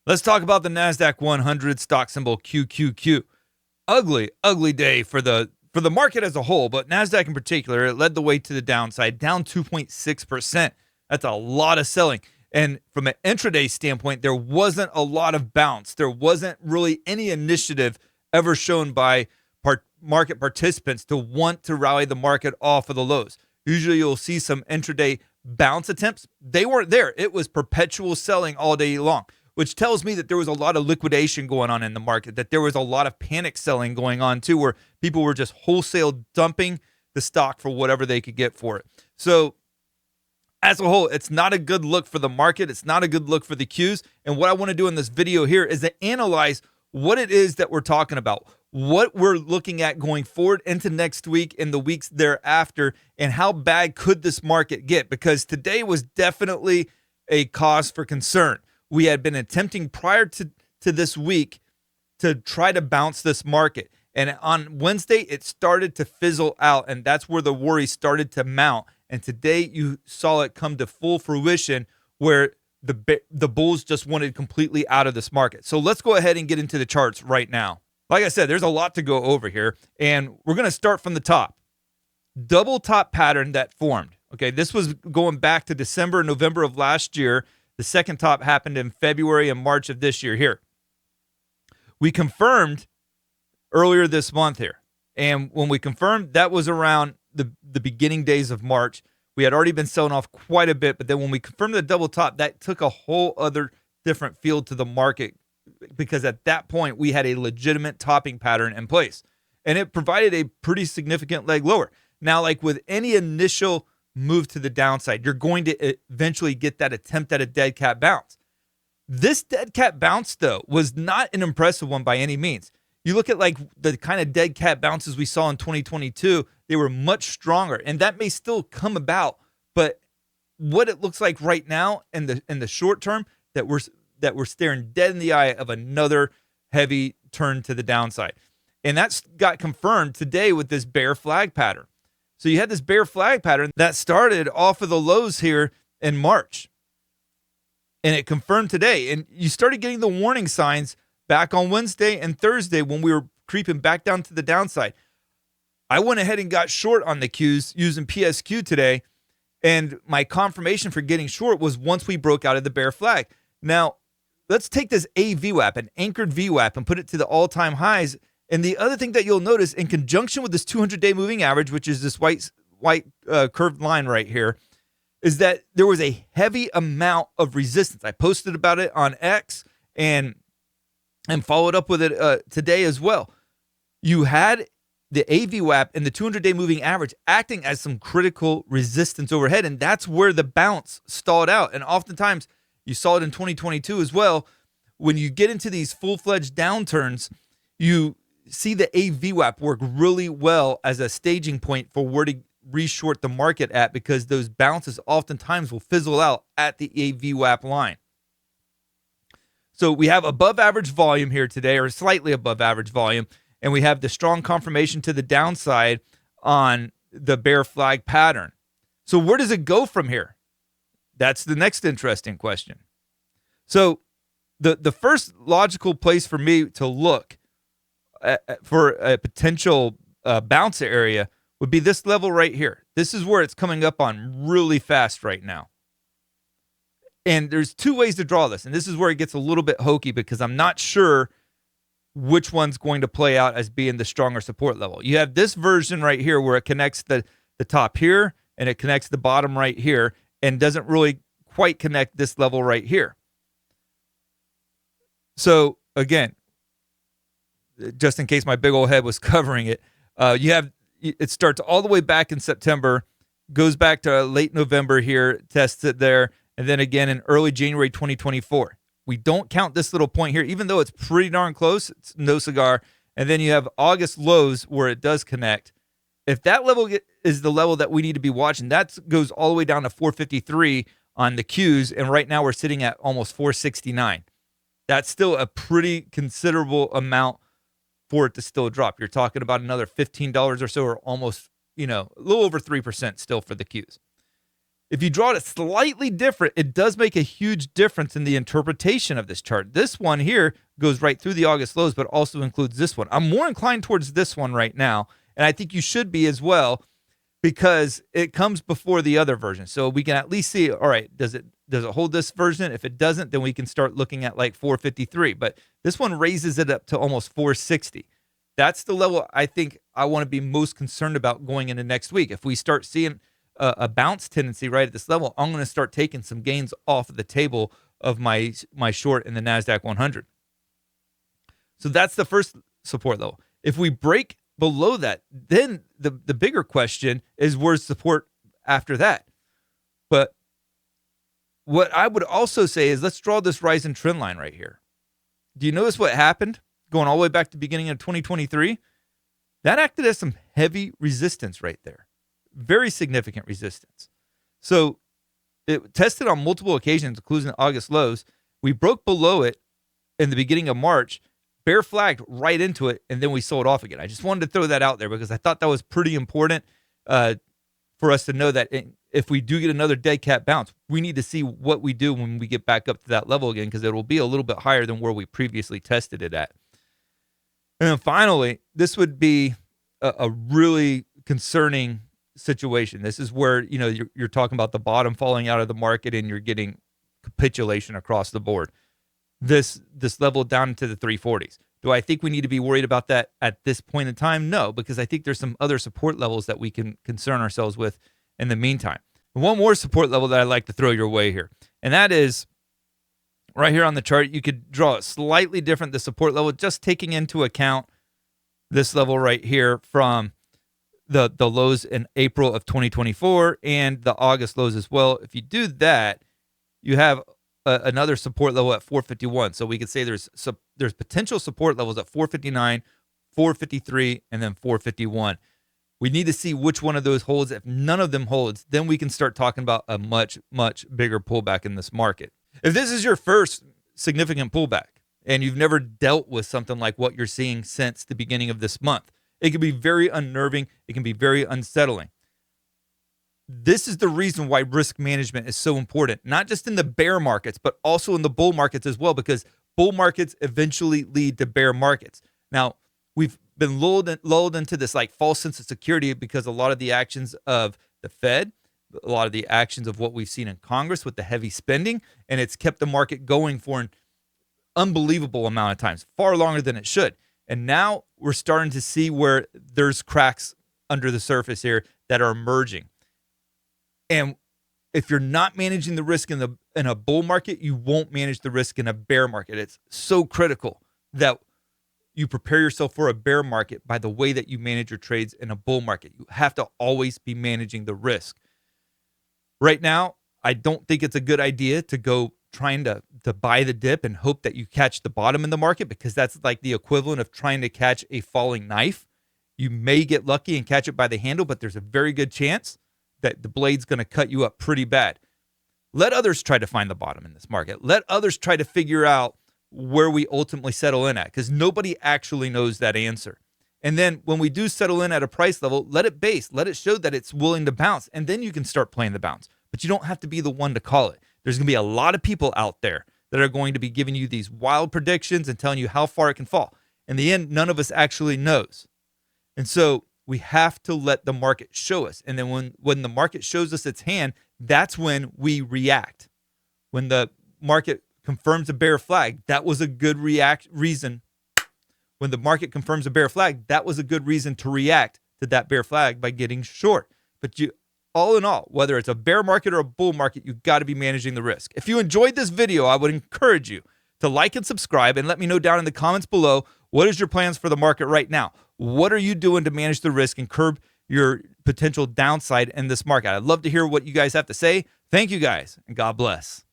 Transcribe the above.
Let's talk about the Nasdaq 100, stock symbol QQQ. Ugly day for the market as a whole, but Nasdaq in particular, it led the way to the downside, down 2.6%. That's a lot of selling. And from an intraday standpoint, there wasn't a lot of bounce. There wasn't really any initiative ever shown by market participants to want to rally the market off of the lows. Usually you'll see some intraday bounce attempts. They weren't there. It was perpetual selling all day long, which tells me that there was a lot of liquidation going on in the market, that there was a lot of panic selling going on too, where people were just wholesale dumping the stock for whatever they could get for it. So as a whole, it's not a good look for the market. It's not a good look for the Qs. And what I want to do in this video here is to analyze what it is that we're talking about, what we're looking at going forward into next week and the weeks thereafter, and how bad could this market get? Because today was definitely a cause for concern. We had been attempting prior to this week to try to bounce this market. And on Wednesday, it started to fizzle out, and that's where the worry started to mount. And today you saw it come to full fruition where the bulls just wanted completely out of this market. So let's go ahead and get into the charts right now. Like I said, there's a lot to go over here, and we're going to start from the top. Double top pattern that formed. Okay, this was going back to December, November of last year. The second top happened in February and March of this year here. We confirmed earlier this month here. And when we confirmed, that was around the beginning days of March. We had already been selling off quite a bit, but then when we confirmed the double top, that took a whole other different feel to the market, because at that point, we had a legitimate topping pattern in place. And it provided a pretty significant leg lower. Now, like with any initial move to the downside, you're going to eventually get that attempt at a dead cat bounce. This dead cat bounce, though, was not an impressive one by any means. You look at like the kind of dead cat bounces we saw in 2022, they were much stronger, and that may still come about. But what it looks like right now in the short term, that we're staring dead in the eye of another heavy turn to the downside. And that's got confirmed today with this bear flag pattern. So you had this bear flag pattern that started off of the lows here in March. And it confirmed today. And you started getting the warning signs back on Wednesday and Thursday when we were creeping back down to the downside. I went ahead and got short on the Qs using PSQ today. And my confirmation for getting short was once we broke out of the bear flag. Now, let's take this AVWAP, an anchored VWAP, and put it to the all-time highs. And the other thing that you'll notice in conjunction with this 200-day moving average, which is this white curved line right here, is that there was a heavy amount of resistance. I posted about it on X and followed up with it today as well. You had the AVWAP and the 200-day moving average acting as some critical resistance overhead, and that's where the bounce stalled out. And oftentimes, you saw it in 2022 as well. When you get into these full-fledged downturns, you see the AVWAP work really well as a staging point for where to reshort the market at, because those bounces oftentimes will fizzle out at the AVWAP line. So we have above average volume here today, or slightly above average volume, and we have the strong confirmation to the downside on the bear flag pattern. So where does it go from here? That's the next interesting question. So the first logical place for me to look for a potential bounce area would be this level right here. This is where it's coming up on really fast right now. And there's two ways to draw this. And this is where it gets a little bit hokey, because I'm not sure which one's going to play out as being the stronger support level. You have this version right here where it connects the top here and it connects the bottom right here and doesn't really quite connect this level right here. So again, just in case my big old head was covering it, it starts all the way back in September, goes back to late November here, tests it there, and then again in early January 2024. We don't count this little point here, even though it's pretty darn close. It's no cigar. And then you have August lows where it does connect. If that level is the level that we need to be watching, that goes all the way down to 453 on the Qs, and right now we're sitting at almost 469. That's still a pretty considerable amount for it to still drop. You're talking about another $15 or so, or almost, a little over 3% still for the Qs. If you draw it slightly different, it does make a huge difference in the interpretation of this chart. This one here goes right through the August lows, but also includes this one. I'm more inclined towards this one right now, and I think you should be as well, because it comes before the other version. So we can at least see, all right, does it hold this version? If it doesn't, then we can start looking at like 453. But this one raises it up to almost 460. That's the level I think I want to be most concerned about going into next week. If we start seeing a bounce tendency right at this level, I'm going to start taking some gains off of the table of my short in the Nasdaq 100. So that's the first support level. If we break below that, then the bigger question is, where's support after that? But what I would also say is, let's draw this rise in trend line right here. Do you notice what happened going all the way back to the beginning of 2023? That acted as some heavy resistance right there. Very significant resistance. So it tested on multiple occasions, including August lows. We broke below it in the beginning of March, bear flagged right into it, and then we sold off again. I just wanted to throw that out there because I thought that was pretty important for us to know that if we do get another dead cat bounce, we need to see what we do when we get back up to that level again, because it will be a little bit higher than where we previously tested it at. And then finally, this would be a really concerning situation. This is where, you know, you're talking about the bottom falling out of the market and you're getting capitulation across the board. This level down into the 340s. Do I think we need to be worried about that at this point in time? No, because I think there's some other support levels that we can concern ourselves with in the meantime. One more support level that I'd like to throw your way here, and that is right here on the chart. You could draw it slightly different, the support level, just taking into account this level right here from the lows in April of 2024 and the August lows as well. If you do that, you have another support level at 451. So we could say there's potential support levels at 459, 453, and then 451. We need to see which one of those holds. If none of them holds, then we can start talking about a much, much bigger pullback in this market. If this is your first significant pullback and you've never dealt with something like what you're seeing since the beginning of this month, it can be very unnerving. It can be very unsettling. This is the reason why risk management is so important, not just in the bear markets, but also in the bull markets as well, because bull markets eventually lead to bear markets. Now, we've been lulled into this like false sense of security because a lot of the actions of the Fed, a lot of the actions of what we've seen in Congress with the heavy spending, and it's kept the market going for an unbelievable amount of times, far longer than it should. And now we're starting to see where there's cracks under the surface here that are emerging. And if you're not managing the risk in a bull market, you won't manage the risk in a bear market. It's so critical that you prepare yourself for a bear market by the way that you manage your trades in a bull market. You have to always be managing the risk. Right now, I don't think it's a good idea to go trying to buy the dip and hope that you catch the bottom in the market, because that's like the equivalent of trying to catch a falling knife. You may get lucky and catch it by the handle, but there's a very good chance that the blade's going to cut you up pretty bad. Let others try to find the bottom in this market. Let others try to figure out where we ultimately settle in at, because nobody actually knows that answer. And then when we do settle in at a price level, let it base, let it show that it's willing to bounce, and then you can start playing the bounce. But you don't have to be the one to call it. There's going to be a lot of people out there that are going to be giving you these wild predictions and telling you how far it can fall. In the end, none of us actually knows. And so we have to let the market show us. And then when the market shows us its hand, that's when we react. When the market confirms a bear flag, that was a good reason. When the market confirms a bear flag, that was a good reason to react to that bear flag by getting short. But all in all, whether it's a bear market or a bull market, you've got to be managing the risk. If you enjoyed this video, I would encourage you to like and subscribe, and let me know down in the comments below, what is your plans for the market right now? What are you doing to manage the risk and curb your potential downside in this market? I'd love to hear what you guys have to say. Thank you guys, and God bless.